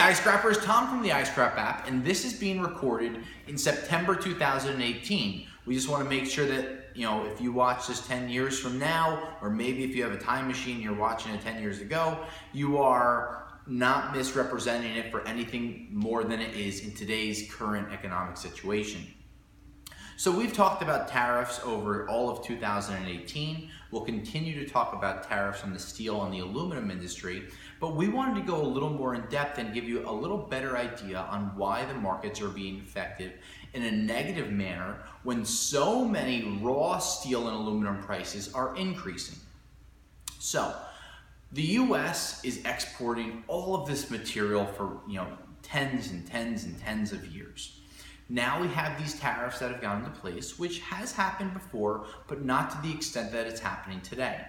iScrappers, Tom from the iScrap app, and this is being recorded in September 2018. We just want to make sure that, if you watch this 10 years from now, or maybe if you have a time machine, you're watching it 10 years ago, you are not misrepresenting it for anything more than it is in today's current economic situation. So we've talked about tariffs over all of 2018. We'll continue to talk about tariffs on the steel and the aluminum industry, but we wanted to go a little more in depth and give you a little better idea on why the markets are being affected in a negative manner when so many raw steel and aluminum prices are increasing. So the US is exporting all of this material for tens and tens and tens of years. Now we have these tariffs that have gone into place, which has happened before, but not to the extent that it's happening today.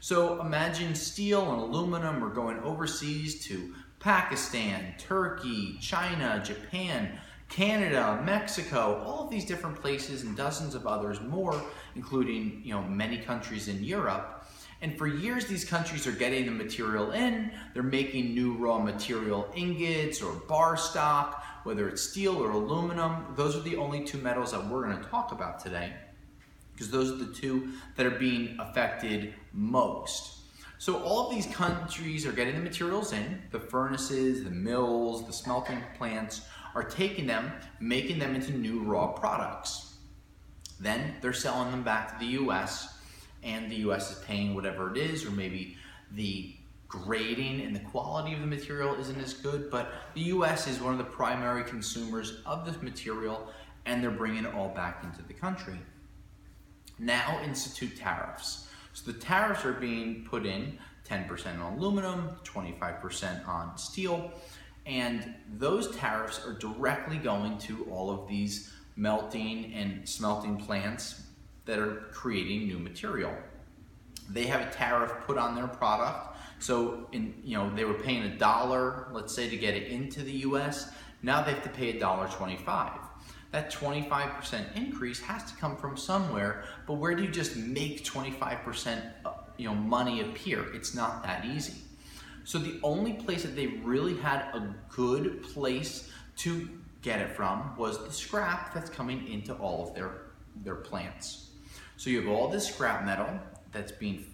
So imagine steel and aluminum are going overseas to Pakistan, Turkey, China, Japan, Canada, Mexico, all of these different places and dozens of others more, including many countries in Europe. And for years, these countries are getting the material in, they're making new raw material ingots or bar stock, whether it's steel or aluminum. Those are the only two metals that we're going to talk about today, because those are the two that are being affected most. So all of these countries are getting the materials in, the furnaces, the mills, the smelting plants are taking them, making them into new raw products. Then they're selling them back to the US, and the US is paying whatever it is, or maybe the grading and the quality of the material isn't as good, but the US is one of the primary consumers of this material, and they're bringing it all back into the country. Now institute tariffs. So the tariffs are being put in 10% on aluminum, 25% on steel, and those tariffs are directly going to all of these melting and smelting plants that are creating new material. They have a tariff put on their product. So they were paying $1, let's say, to get it into the US. Now they have to pay $1.25. That 25% increase has to come from somewhere, but where do you just make 25% money appear? It's not that easy. So the only place that they really had a good place to get it from was the scrap that's coming into all of their plants. So you have all this scrap metal that's being,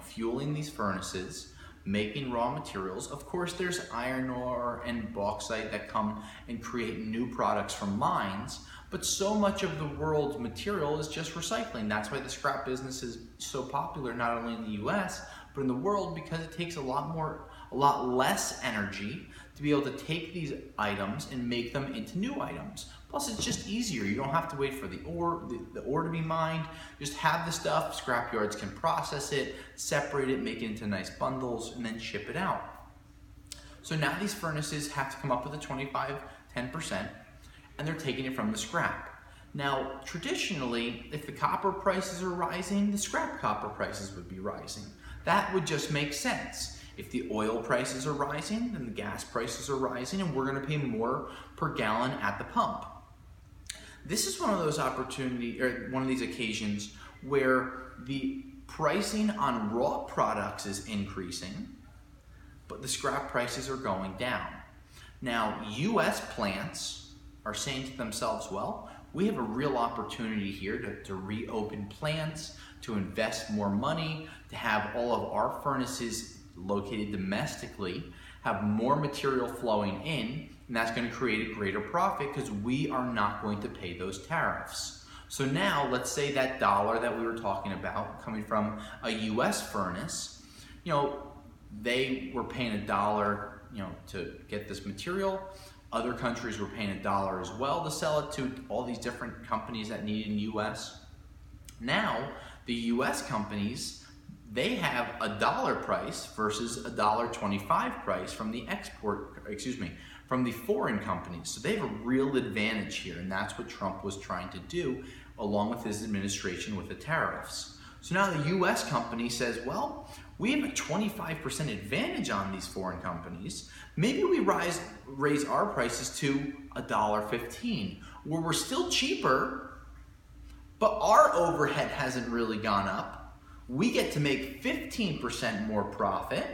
fueling these furnaces, making raw materials. Of course, there's iron ore and bauxite that come and create new products from mines, but so much of the world's material is just recycling. That's why the scrap business is so popular, not only in the US, but in the world, because it takes a lot less energy to be able to take these items and make them into new items. Plus, it's just easier. You don't have to wait for the ore to be mined. Just have the stuff, scrap yards can process it, separate it, make it into nice bundles, and then ship it out. So now these furnaces have to come up with a 10%, and they're taking it from the scrap. Now, traditionally, if the copper prices are rising, the scrap copper prices would be rising. That would just make sense. If the oil prices are rising, then the gas prices are rising, and we're going to pay more per gallon at the pump. This is one of those one of these occasions where the pricing on raw products is increasing, but the scrap prices are going down. Now, US plants are saying to themselves, well, we have a real opportunity here to reopen plants, to invest more money, to have all of our furnaces located domestically, have more material flowing in, and that's going to create a greater profit because we are not going to pay those tariffs. So now, let's say that dollar that we were talking about coming from a US furnace, they were paying $1, to get this material. Other countries were paying $1 as well to sell it to all these different companies that need it in the US. Now, the US companies, they have $1 price versus $1.25 price from the from the foreign companies. So they have a real advantage here, and that's what Trump was trying to do along with his administration with the tariffs. So now the US company says, well, we have a 25% advantage on these foreign companies. Maybe we raise our prices to $1.15, where we're still cheaper, but our overhead hasn't really gone up. We get to make 15% more profit,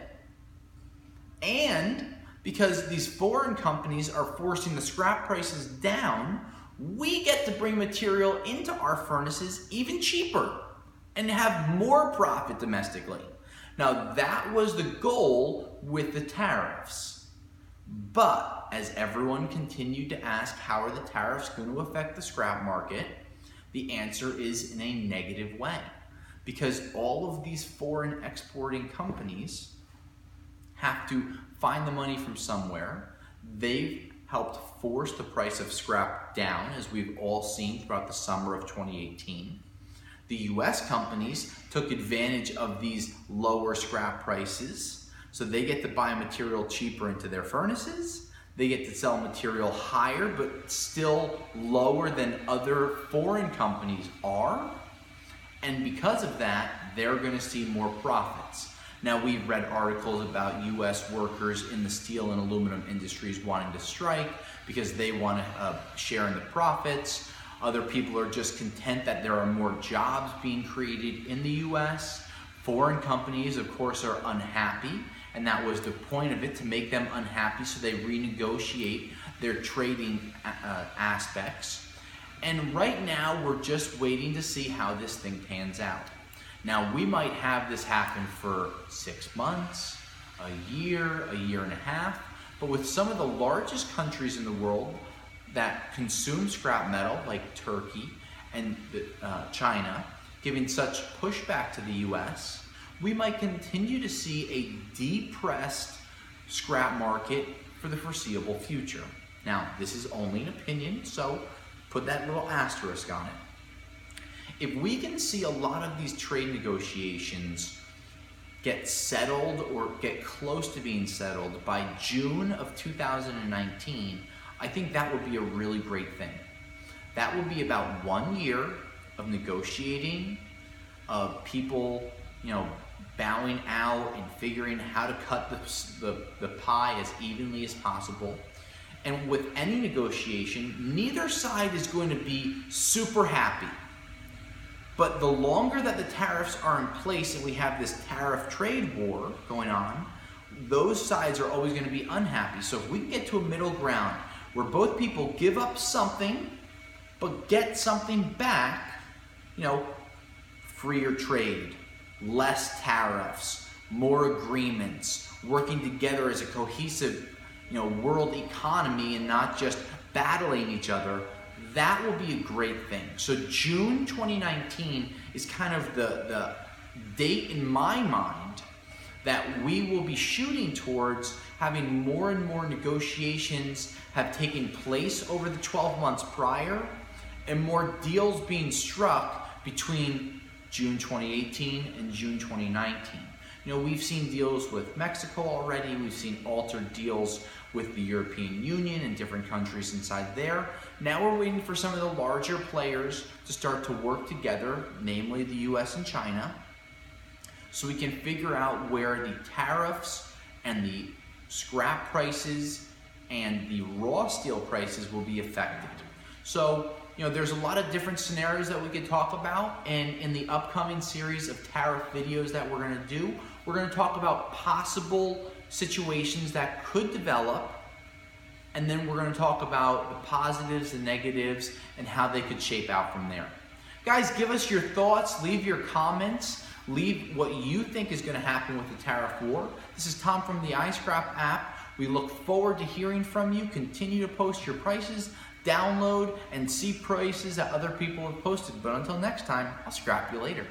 and Because these foreign companies are forcing the scrap prices down, we get to bring material into our furnaces even cheaper and have more profit domestically. Now, that was the goal with the tariffs. But as everyone continued to ask, how are the tariffs going to affect the scrap market? The answer is in a negative way. Because all of these foreign exporting companies have to find the money from somewhere. They've helped force the price of scrap down, as we've all seen throughout the summer of 2018. The US companies took advantage of these lower scrap prices, so they get to buy material cheaper into their furnaces. They get to sell material higher, but still lower than other foreign companies are. And because of that, they're going to see more profits. Now, we've read articles about US workers in the steel and aluminum industries wanting to strike because they want to share in the profits. Other people are just content that there are more jobs being created in the US. Foreign companies, of course, are unhappy, and that was the point of it, to make them unhappy so they renegotiate their trading aspects. And right now, we're just waiting to see how this thing pans out. Now, we might have this happen for 6 months, a year and a half, but with some of the largest countries in the world that consume scrap metal, like Turkey and China, giving such pushback to the US, we might continue to see a depressed scrap market for the foreseeable future. Now, this is only an opinion, so put that little asterisk on it. If we can see a lot of these trade negotiations get settled or get close to being settled by June of 2019, I think that would be a really great thing. That would be about 1 year of negotiating, of people, bowing out and figuring how to cut the pie as evenly as possible. And with any negotiation, neither side is going to be super happy. But the longer that the tariffs are in place and we have this tariff trade war going on, those sides are always going to be unhappy. So if we can get to a middle ground where both people give up something, but get something back, freer trade, less tariffs, more agreements, working together as a cohesive, world economy and not just battling each other, that will be a great thing. So June 2019 is kind of the date in my mind that we will be shooting towards having more and more negotiations have taken place over the 12 months prior, and more deals being struck between June 2018 and June 2019. We've seen deals with Mexico already. We've seen altered deals with the European Union and different countries inside there. Now we're waiting for some of the larger players to start to work together, namely the US and China, so we can figure out where the tariffs and the scrap prices and the raw steel prices will be affected. So, there's a lot of different scenarios that we could talk about, and in the upcoming series of tariff videos that we're going to do, we're going to talk about possible situations that could develop, and then we're going to talk about the positives, the negatives, and how they could shape out from there. Guys, give us your thoughts, leave your comments, leave what you think is going to happen with the tariff war. This is Tom from the iScrap app. We look forward to hearing from you. Continue to post your prices, download, and see prices that other people have posted. But until next time, I'll scrap you later.